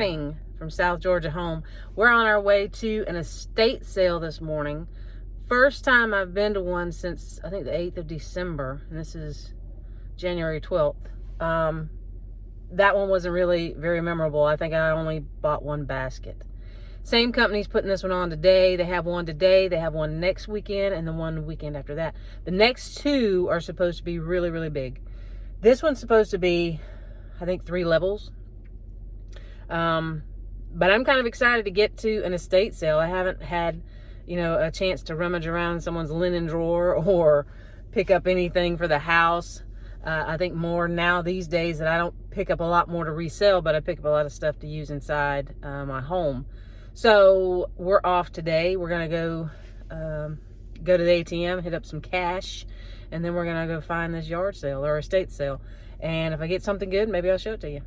morning from South Georgia Home. We're on our way to an estate sale this morning. First time I've been to one since, I think, the 8th of December, and this is January 12th. That one wasn't really very memorable. I think I only bought one basket. Same company's putting this one on today. They have one today, they have one next weekend, and the one weekend after that. The next two are supposed to be really, really big. This one's supposed to be, I think, 3 levels. But I'm kind of excited to get to an estate sale. I haven't had, a chance to rummage around someone's linen drawer or pick up anything for the house. I think more now these days that I don't pick up a lot more to resell, but I pick up a lot of stuff to use inside my home. So we're off today. We're going to go to the ATM, hit up some cash, and then we're going to go find this yard sale or estate sale. And if I get something good, maybe I'll show it to you.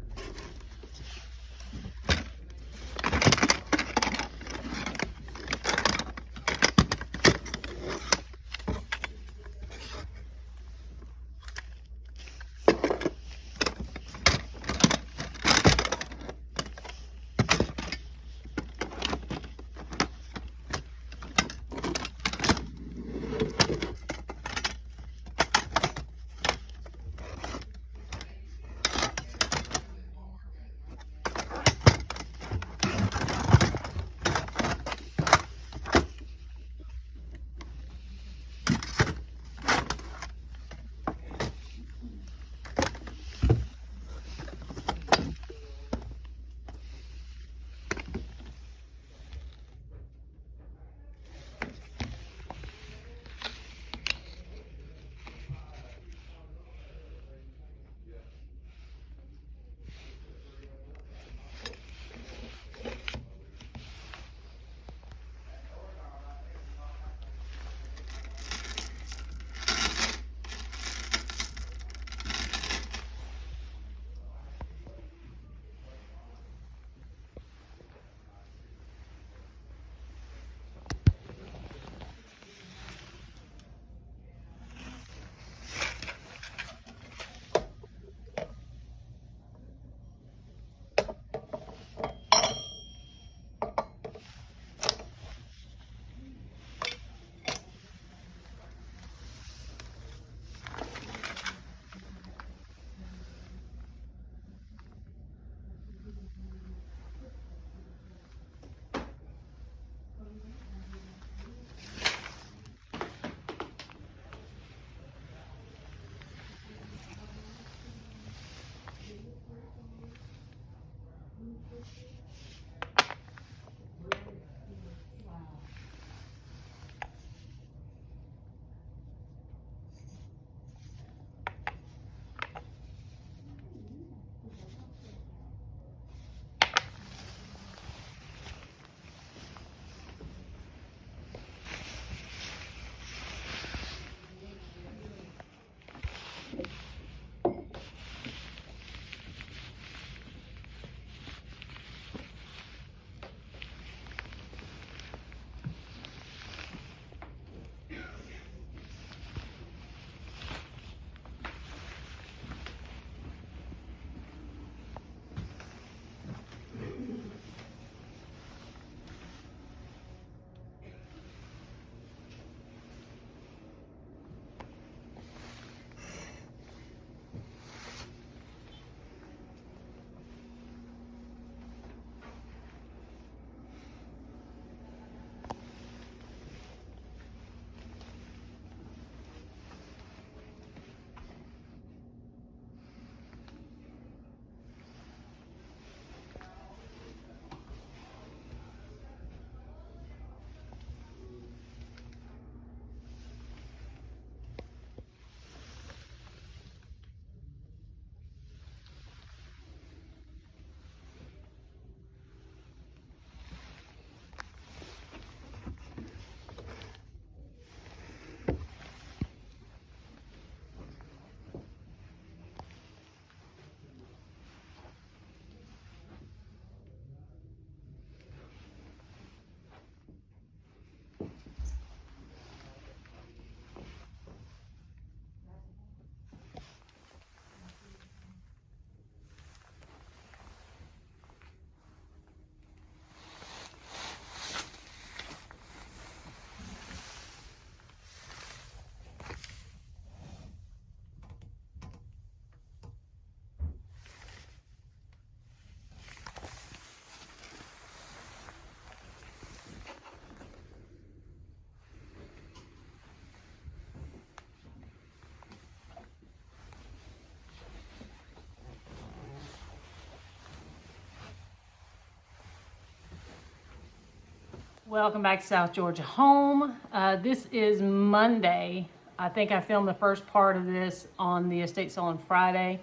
Welcome back to South Georgia Home. This is Monday. I think I filmed the first part of this on the estate sale on Friday.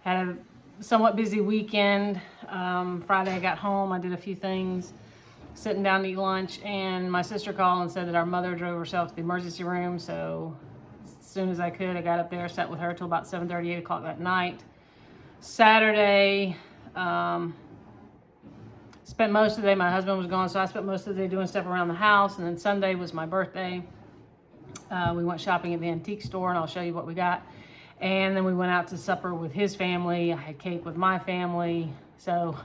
Had a somewhat busy weekend. Friday I got home, I did a few things, sitting down to eat lunch, and my sister called and said that our mother drove herself to the emergency room. So as soon as I could, I got up there, sat with her till about 7:30, 8 o'clock that night. Saturday, spent most of the day, my husband was gone, so I spent most of the day doing stuff around the house. And then Sunday was my birthday. We went shopping at the antique store, and I'll show you what we got. And then we went out to supper with his family. I had cake with my family. So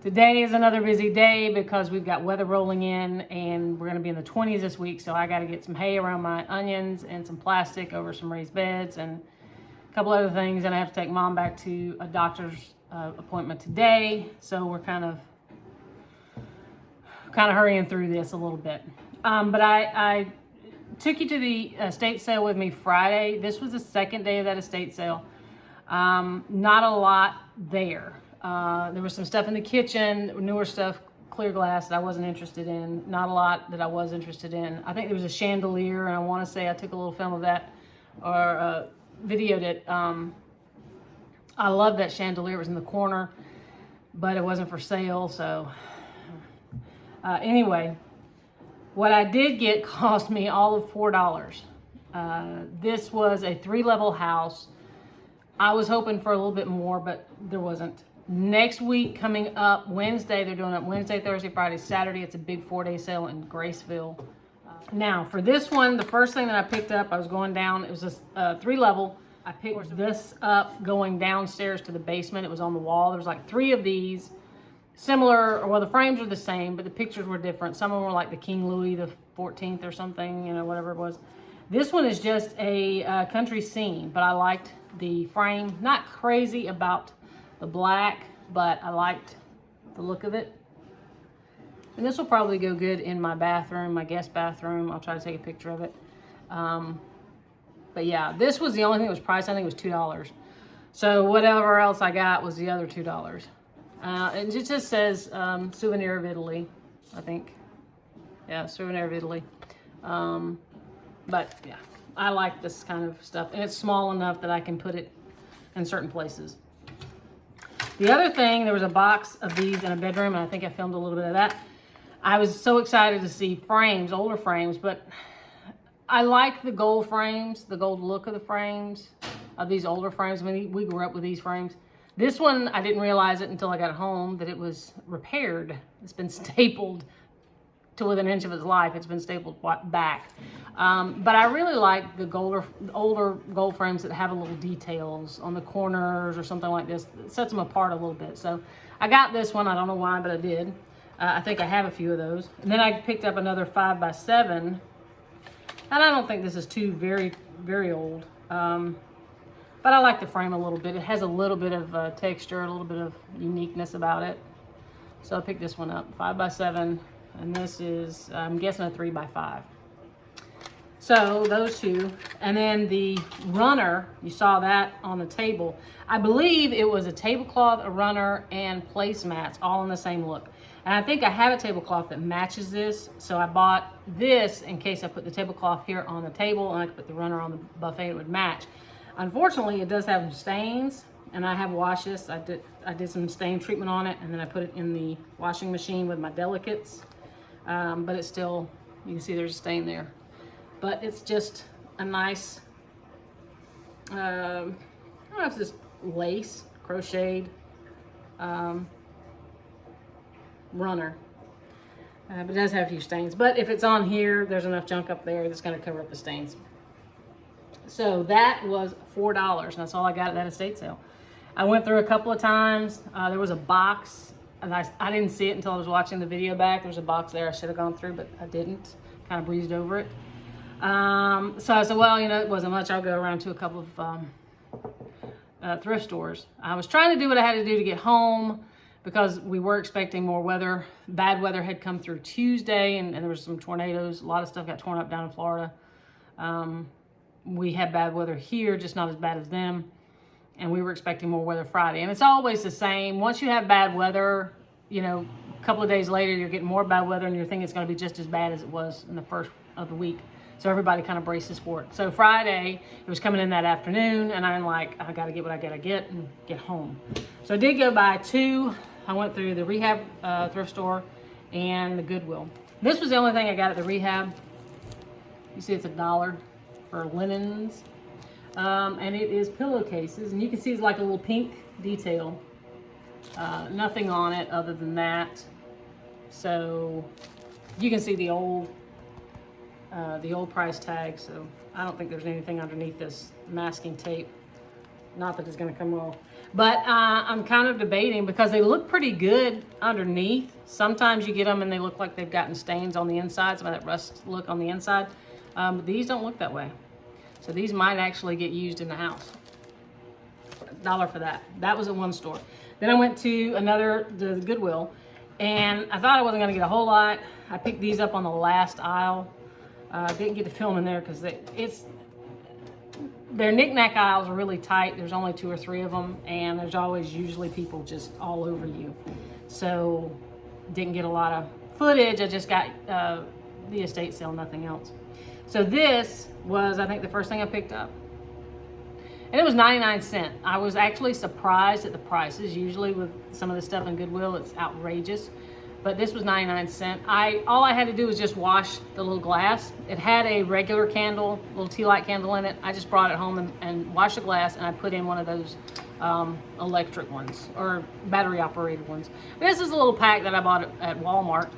today is another busy day because we've got weather rolling in, and we're going to be in the 20s this week. So I got to get some hay around my onions and some plastic over some raised beds and a couple other things. And I have to take Mom back to a doctor's appointment today. So we're kind of hurrying through this a little bit. But I took you to the estate sale with me Friday. This was the second day of that estate sale. Not a lot there. There was some stuff in the kitchen, newer stuff, clear glass, that I wasn't interested in. Not a lot that I was interested in. I think there was a chandelier, and I want to say I took a little film of that or videoed it. I love that chandelier. It was in the corner, but it wasn't for sale. So anyway, what I did get cost me all of $4. This was a 3-level house. I was hoping for a little bit more, but there wasn't. Next week coming up, Wednesday, they're doing it Wednesday, Thursday, Friday, Saturday. It's a big 4-day sale in Graceville. Now, for this one, the first thing that I picked up, I was going down, it was a 3-level. I picked this up going downstairs to the basement. It was on the wall. There was like 3 of these. Similar, well, the frames are the same, but the pictures were different. Some of them were like the King Louis the 14th or something, you know, whatever it was. This one is just a country scene, but I liked the frame. Not crazy about the black, but I liked the look of it. And this will probably go good in my bathroom, my guest bathroom. I'll try to take a picture of it. But yeah, this was the only thing that was priced. I think it was $2. So whatever else I got was the other $2. And it just says Souvenir of Italy, I think. Yeah, Souvenir of Italy. But yeah, I like this kind of stuff. And it's small enough that I can put it in certain places. The other thing, there was a box of these in a bedroom, and I think I filmed a little bit of that. I was so excited to see frames, older frames, but I like the gold frames, the gold look of the frames, of these older frames. I mean, we grew up with these frames. This one, I didn't realize it until I got home that it was repaired. It's been stapled to within an inch of its life. It's been stapled back. But I really like the older gold frames that have a little details on the corners or something like this. It sets them apart a little bit. So I got this one. I don't know why, but I did. I think I have a few of those. And then I picked up another 5x7. And I don't think this is too very, very old. But I like the frame a little bit. It has a little bit of texture, a little bit of uniqueness about it. So I picked this one up, 5x7, and this is, I'm guessing, a 3x5. So those two, and then the runner, you saw that on the table. I believe it was a tablecloth, a runner, and placemats, all in the same look. And I think I have a tablecloth that matches this, so I bought this in case I put the tablecloth here on the table and I could put the runner on the buffet, it would match. Unfortunately, it does have some stains, and I have washed this. I did some stain treatment on it, and then I put it in the washing machine with my delicates. But it's still, you can see there's a stain there. But it's just a nice, I don't know if it's lace, crocheted runner. But it does have a few stains. But if it's on here, there's enough junk up there that's going to cover up the stains. So that was $4, and that's all I got at that estate sale. I went through a couple of times. There was a box, and I didn't see it until I was watching the video back. There was a box there I should have gone through, but I didn't. Kind of breezed over it. So I said, well, you know, it wasn't much. I'll go around to a couple of thrift stores. I was trying to do what I had to do to get home because we were expecting more weather. Bad weather had come through Tuesday, and there was some tornadoes. A lot of stuff got torn up down in Florida. We had bad weather here, just not as bad as them. And we were expecting more weather Friday. And it's always the same. Once you have bad weather, you know, couple of days later, you're getting more bad weather and you're thinking it's going to be just as bad as it was in the first of the week. So everybody kind of braces for it. So Friday, it was coming in that afternoon, and I'm like, I got to get what I got to get and get home. So I did go by two. I went through the rehab thrift store and the Goodwill. This was the only thing I got at the rehab. You see it's $1 for linens. And it is pillowcases, and you can see it's like a little pink detail. Nothing on it other than that. So you can see the old price tag, so I don't think there's anything underneath this masking tape. Not that it's going to come off. But I'm kind of debating because they look pretty good underneath. Sometimes you get them and they look like they've gotten stains on the inside, some of that rust look on the inside. But these don't look that way. So these might actually get used in the house. $1 for that. That was at one store. Then I went to the Goodwill, and I thought I wasn't going to get a whole lot. I picked these up on the last aisle. Didn't get to film in there because their knick-knack aisles are really tight. There's only 2 or 3 of them, and there's always usually people just all over you. So didn't get a lot of footage. I just got the estate sale, nothing else. So this was, I think, the first thing I picked up. And it was 99 cents. I was actually surprised at the prices. Usually with some of the stuff in Goodwill, it's outrageous. But this was 99 cents. All I had to do was just wash the little glass. It had a regular candle, little tea light candle in it. I just brought it home and washed the glass, and I put in one of those electric ones or battery operated ones. This is a little pack that I bought at Walmart.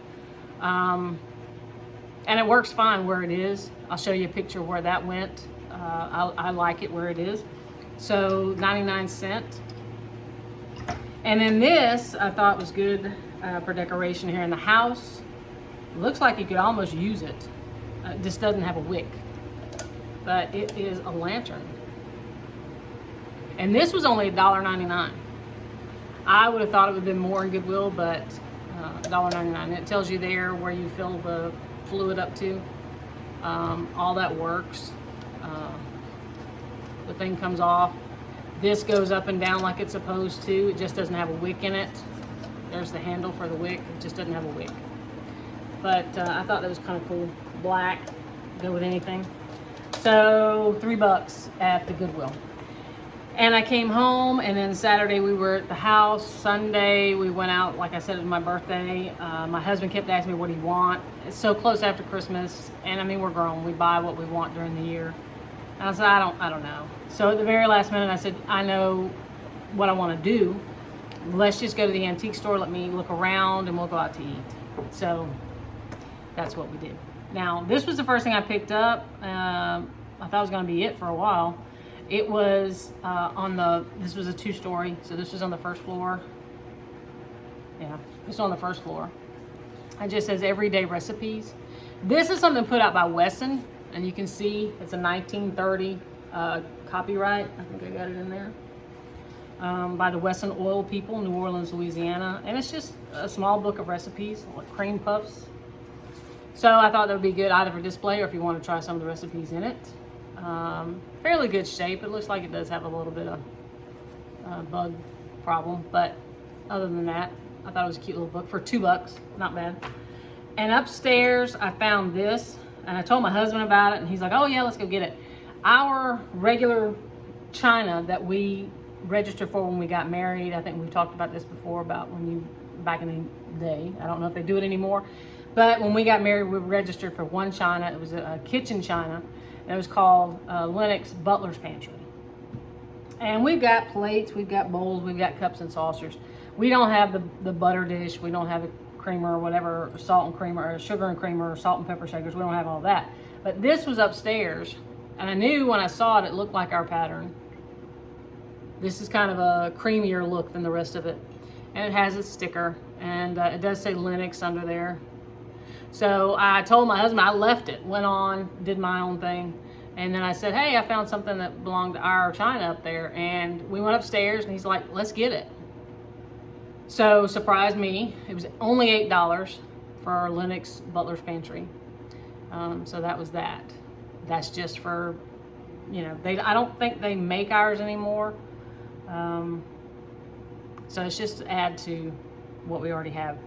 And it works fine where it is. I'll show you a picture of where that went. I like it where it is. So 99 cents. And then this I thought was good for decoration here in the house. It looks like you could almost use it. It just doesn't have a wick. But it is a lantern. And this was only $1.99. I would have thought it would have been more in Goodwill, but $1.99. It tells you there where you fill the fluid up to. All that works. The thing comes off. This goes up and down like it's supposed to. It just doesn't have a wick in it. There's the handle for the wick. It just doesn't have a wick. But I thought that was kind of cool. Black, go with anything. So $3 at the Goodwill. And I came home, and then Saturday we were at the house. Sunday we went out, like I said, it was my birthday. My husband kept asking me, what do you want? It's so close after Christmas, and I mean, we're grown. We buy what we want during the year. And I said, I don't know. So at the very last minute, I said, I know what I want to do. Let's just go to the antique store. Let me look around, and we'll go out to eat. So that's what we did. Now, this was the first thing I picked up. I thought it was going to be it for a while. It was this was a 2-story, so this was on the first floor. Yeah, this was on the first floor. It just says everyday recipes. This is something put out by Wesson, and you can see it's a 1930 copyright. I think I got it in there. By the Wesson Oil people, New Orleans, Louisiana. And it's just a small book of recipes, like cream puffs. So I thought that would be good either for display or if you want to try some of the recipes in it. Fairly good shape. It looks like it does have a little bit of bug problem, but other than that, I thought it was a cute little book for $2. Not bad. And upstairs, I found this, and I told my husband about it, and he's like, oh yeah, let's go get it. Our regular china that we registered for when we got married, I think we've talked about this before, about back in the day. I don't know if they do it anymore, but when we got married, we registered for one china. It was a kitchen china. It was called Lennox Butler's Pantry. And we've got plates, we've got bowls, we've got cups and saucers. We don't have the butter dish, we don't have the creamer or whatever, salt and creamer, or sugar and creamer, or salt and pepper shakers. We don't have all that. But this was upstairs, and I knew when I saw it, it looked like our pattern. This is kind of a creamier look than the rest of it. And it has a sticker, and it does say Lennox under there. So I told my husband, I left it, went on, did my own thing. And then I said, hey, I found something that belonged to our china up there. And we went upstairs, and he's like, let's get it. So surprised me. It was only $8 for our Lennox Butler's Pantry. So that was that. That's just for, I don't think they make ours anymore. So it's just to add to what we already have.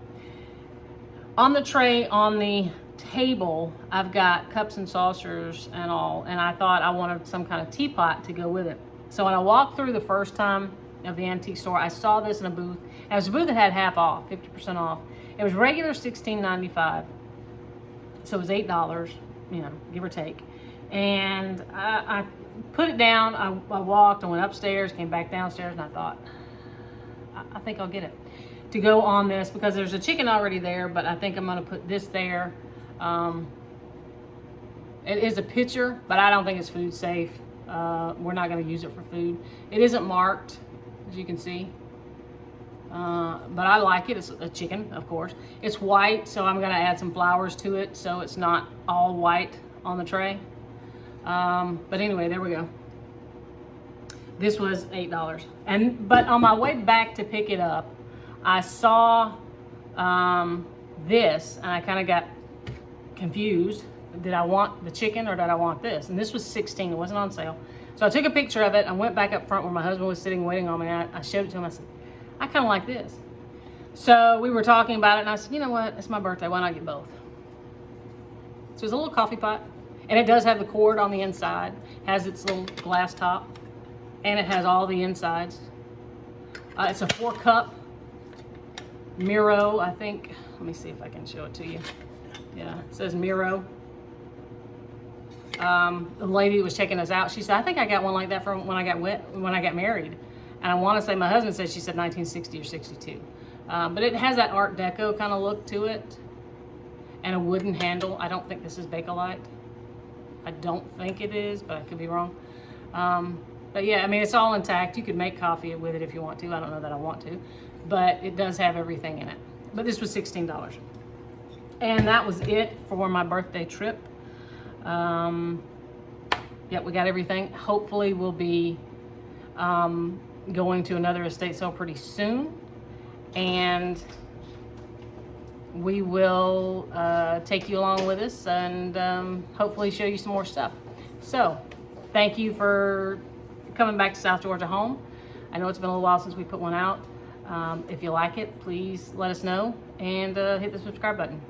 On the tray on the table, I've got cups and saucers and all, and I thought I wanted some kind of teapot to go with it. So when I walked through the first time of the antique store, I saw this in a booth. And it was a booth that had half off, 50% off. It was regular $16.95, so it was $8, you know, give or take. And I put it down. I walked, I went upstairs, came back downstairs, and I thought, I think I'll get it to go on this, because there's a chicken already there, but I think I'm gonna put this there. It is a pitcher, but I don't think it's food safe. We're not gonna use it for food. It isn't marked, as you can see, but I like it. It's a chicken, of course. It's white, so I'm gonna add some flowers to it so it's not all white on the tray. But anyway, there we go. This was $8. But on my way back to pick it up, I saw this, and I kind of got confused. Did I want the chicken or did I want this? And this was $16. It wasn't on sale. So I took a picture of it. I went back up front where my husband was sitting waiting on me. I showed it to him. I said, I kind of like this. So we were talking about it, and I said, you know what? It's my birthday. Why not get both? So it's a little coffee pot, and it does have the cord on the inside. Has its little glass top, and it has all the insides. It's a 4-cup Miro, I think. Let me see if I can show it to you. Yeah, it says Miro. The lady who was checking us out, she said, I think I got one like that from when I got married. And I want to say, my husband said, she said 1960 or 62. But it has that Art Deco kind of look to it, and a wooden handle. I don't think this is Bakelite. I don't think it is, but I could be wrong. But yeah, I mean, it's all intact. You could make coffee with it if you want to. I don't know that I want to, but it does have everything in it. But this was $16. And that was it for my birthday trip. Yeah, we got everything. Hopefully we'll be going to another estate sale pretty soon. And we will take you along with us and hopefully show you some more stuff. So, thank you for coming back to South Georgia Home. I know it's been a little while since we put one out. If you like it, please let us know and hit the subscribe button.